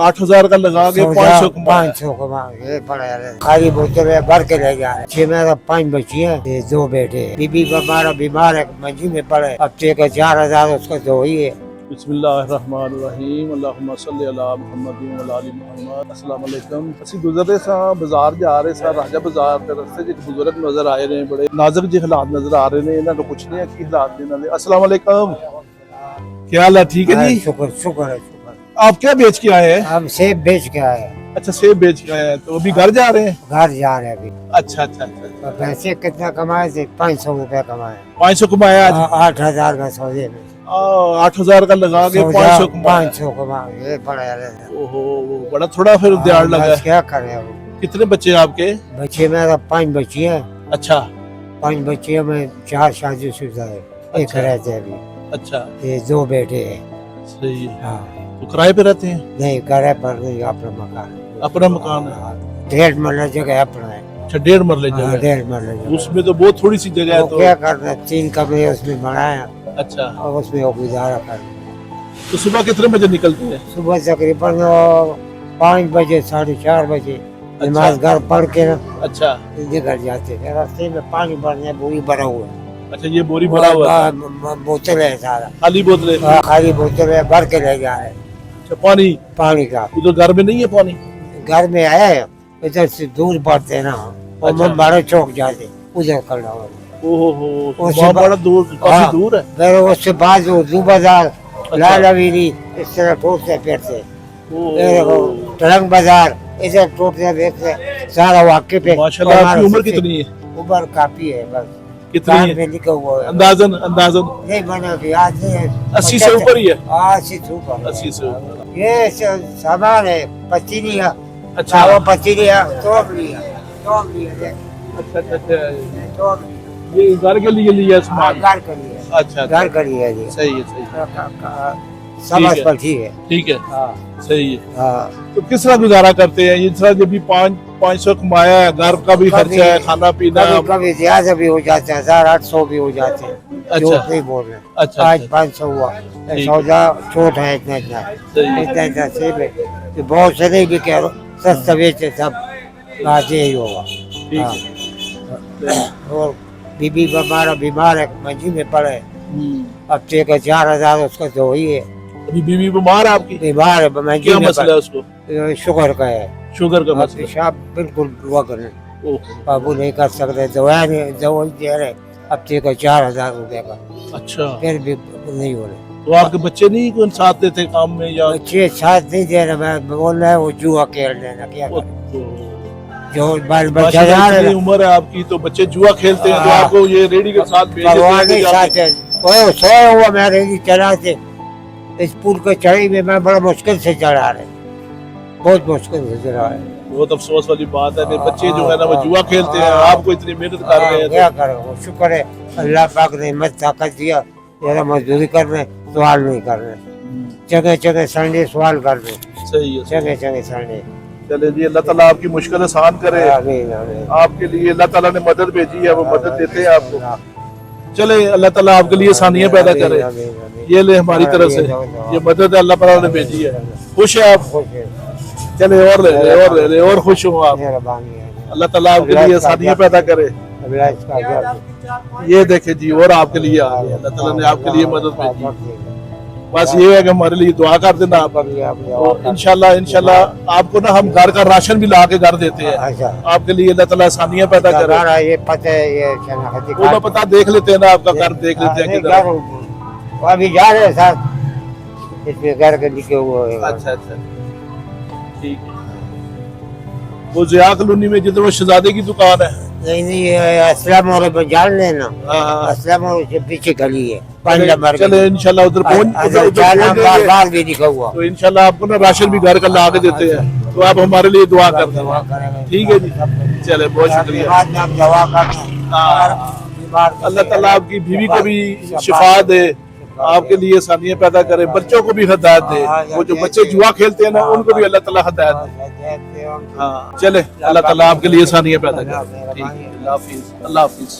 8,000 का लगा के 500 500 कमा ये पड़ा खाली बोतल भर के ले जा रहे। 6 में 5 बच्ची है, 2 बेटे। बीबी हमारा बीमार है, मंजी में पड़े। हफ्ते का 4,000 उसका तो ही है। बिस्मिल्लाहिर्रहमानिर्रहीम अल्लाहुम्मा सल्ली अला मुहम्मद व आलि मुहम्मद। अस्सलाम वालेकुम। ਅਸੀਂ ਗੁਜ਼ਰਦੇ ਸਾਂ ਬਾਜ਼ਾਰ ਜਾ ਰਹੇ ਸਾਂ, ਰਾਜਾ ਬਾਜ਼ਾਰ ਦੇ ਰਸਤੇ 'ਚ ਇੱਕ ਬਜ਼ੁਰਗ ਨਜ਼ਰ ਆਏ ਨੇ, ਬੜੇ ਨਾਜ਼ੁਕ ਜਿਹੇ ਹਾਲਾਤ ਨਜ਼ਰ ਆ ਰਹੇ ਨੇ। ਇਹਨਾਂ ਨੂੰ ਪੁੱਛਦੇ ਆ ਕੀ ਹਾਲਾਤ ਨੇ ਇਹਨਾਂ ਦੇ। अस्सलाम वालेकुम, क्या हाल है? ठीक है जी, शुक्र शुक्र है शुक्र। आप क्या बेच के आए हैं? हम सेब बेच के आए हैं। अच्छा, सेब बेच के आए हैं, तो अभी घर जा रहे हैं? घर जा रहे हैं अभी। अच्छा अच्छा अच्छा। तो पैसे कितना कमाए थे? 500 रुपए कमाए। 500 कमाया आज? 8,000 का सौदे में। 8,000 का लगा के 500 कमाया। 500 कमाए, ये पड़ा है। ओहो, बड़ा थोड़ा फिर दिहाड़ लगा है। क्या करें अब? कितने बच्चे हैं आपके? बच्चे मेरा 5 बच्ची है। अच्छा, 5 बच्चियों में 4 शादीशुदा है, एक अच्छा। रहते हैं अभी। अच्छा, ये 2 बेटे हैं। सही है। हाँ, तो किराए पे रहते हैं? नहीं करे पर नहीं, अपना मकान। अपना मकान है? हाँ, 1.5 मरला जगह अपना है। अच्छा, 1.5 मरले हाँ, जगह है। 1.5 मरला जगह। उसमें तो बहुत थोड़ी सी जगह है। तो तो क्या करना, 3 कमरे उसमें बनाया अच्छा, और उसमें वो गुजारा करना। तो सुबह कितने बजे निकलते हैं? सुबह तकरीबन 5 बजे 4:30 बजे नमाज घर पढ़ के ना अच्छा निकल जाते थे। रास्ते में पानी भरने बोरी भरा हुआ है। अच्छा, ये बोरी भरा हुआ है? बोतल है सारा, खाली बोतलें? खाली बोतल है, भर के ले जा रहे हैं। अच्छा, पानी? पानी का उधर घर में नहीं है पानी? घर में आया है, इधर से दूर पड़ते हैं ना, और अच्छा। बड़ा चौक जाते उधर खड़ा हुआ। ओहो, उससे वहाँ बड़ा दूर, काफी हाँ। दूर है। फिर उससे बाद दू बाजार, लाल हवेली, इस तरह टूटते फिरते। ओहो, टरंग बाजार इधर टूटते फिरते सारा वाक्य पे। माशाल्लाह। आपकी उम्र कितनी है? उम्र काफी है, बस कितनी कान है? में लिखा हुआ है। अंदाजन अंदाजन नहीं बना कि आज 80 से ऊपर ही है? 80 से ऊपर। 80 से ऊपर। ये सामान है, पत्ती लिया, अच्छा वो पत्ती लिया, तोड़ लिया, तोड़ लिया, देख, अच्छा अच्छा अच्छा। तोड़ लिया। ये घर के लिए लिया हाँ, सामान? घर कर लिया, अच्छा अच्छा। घर कर लिया जी। सही है सही है। समझ पर ठीक है। ठीक है, हाँ सही है। हाँ। तो किस तरह गुजारा करते हैं? इस तरह जब भी 500 कमाया है, घर का भी खर्चा है, खाना पीना? कभी कभी ज्यादा भी हो जाते हैं, 1,800 भी हो जाते हैं। अच्छा। जो नहीं बोल रहे। अच्छा, आज अच्छा। 500 हुआ, ठीक सौदा छोट है, इतना इतना सही है। इतना इतना सेब है। तो बहुत से नहीं भी कह रहा, सस्ता बेचे सब आज यही होगा। ठीक है। हाँ। और बीबी हमारा बीमार है, मंजी में पड़े। हफ्ते का 4,000 उसका तो ही है। अभी बीवी बीमार है आपकी? बीमार है, मंजी क्या में मसला है उसको? पड़े। शुगर का है, शुगर का मसला? पेशाब बिल्कुल दुआ करें, ओहो, काबू नहीं कर सकते। दवा दे रहे, हफ्ते का 4,000 रुपए का, अच्छा। फिर भी नहीं हो रहे। तो आपके बच्चे नहीं कोई साथ देते काम में या? बच्चे साथ नहीं दे रहे, मैं बोल रहा है वो जुआ खेल लेना, क्या ओ, करें? तो जो बाल बच्चा माशाल्लाह जा इतनी रहे उम्र है आपकी, तो बच्चे जुआ खेलते हैं तो हाँ। आपको ये रेडी के साथ भेज भगवान देते नहीं हैं साथ है। वो सोया हुआ मैं रेडी चढ़ा से, इस पुल को चढ़ी में मैं बड़ा मुश्किल से चढ़ा रहे, बहुत मुश्किल से चढ़ा है। बहुत अफसोस वाली बात है। हाँ, बच्चे जो है ना वो हाँ, जुआ खेलते हैं, हाँ। आपको इतनी मेहनत कर रहे हैं क्या करें, वो शुक्र है अल्लाह पाक ने हिम्मत ताकत दिया, जरा मजदूरी कर रहे, सवाल नहीं कर रहे, जगह जगह संडे सवाल कर रहे, सही है। जगह जगह संडे। चले जी, अल्लाह ताला आपकी मुश्किल आसान करे। आमीन आमीन। आपके लिए अल्लाह ताला ने मदद भेजी है, वो मदद देते हैं आपको। चले, अल्लाह ताला आपके लिए आसानियां पैदा करे। आमीन, आमीन। ये ले हमारी तरफ से ये मदद अल्लाह ताला ने भेजी है। खुश है आप? खुश है, चले और ले ले और ले ले और खुश हो आप। मेहरबानी है। अल्लाह ताला आपके लिए आसानियां पैदा करे। अल्लाह इसका क्या ये देखे जी, और आपके लिए आ गया, अल्लाह ताला ने आपके लिए मदद भेजी। बस ये है कि हमारे लिए दुआ कर देना आप। और इंशाल्लाह इंशाल्लाह आपको ना हम घर का राशन भी ला के घर देते हैं। अच्छा, आपके लिए अल्लाह ताला आसानियां पैदा करे। हमारा ये पता है, ये शनाख्ती वो मैं पता देख लेते हैं ना, आपका घर देख लेते हैं किधर। वो अभी जा रहे हैं साथ, इसमें घर के लिखे हुए हैं। अच्छा अच्छा, ठीक है। वो जिया कॉलोनी में जिधर वो शहजादे की दुकान है? नहीं नहीं, ये अस्लम और पे जान लेना, हाँ, अस्लम और से पीछे गली है, 5 नंबर की। चले इंशाल्लाह उधर पहुंच बार बार भी लिखा हुआ। तो इंशाल्लाह आपको ना राशन भी घर का ला के देते हैं, तो आप हमारे लिए दुआ कर दें। ठीक है जी, चले, बहुत शुक्रिया। बाद में आप दवा करना। हाँ, अल्लाह ताला आपकी बीवी को भी शिफा दे, आपके लिए आसानियां पैदा करे, बच्चों को भी हिदायत दे। वो जो बच्चे जुआ खेलते हैं ना, उनको भी अल्लाह ताला हिदायत दे। हाँ, चले, अल्लाह ताला आपके लिए आसानियां पैदा करे। ठीक है, अल्लाह हाफिज, अल्लाह हाफिज।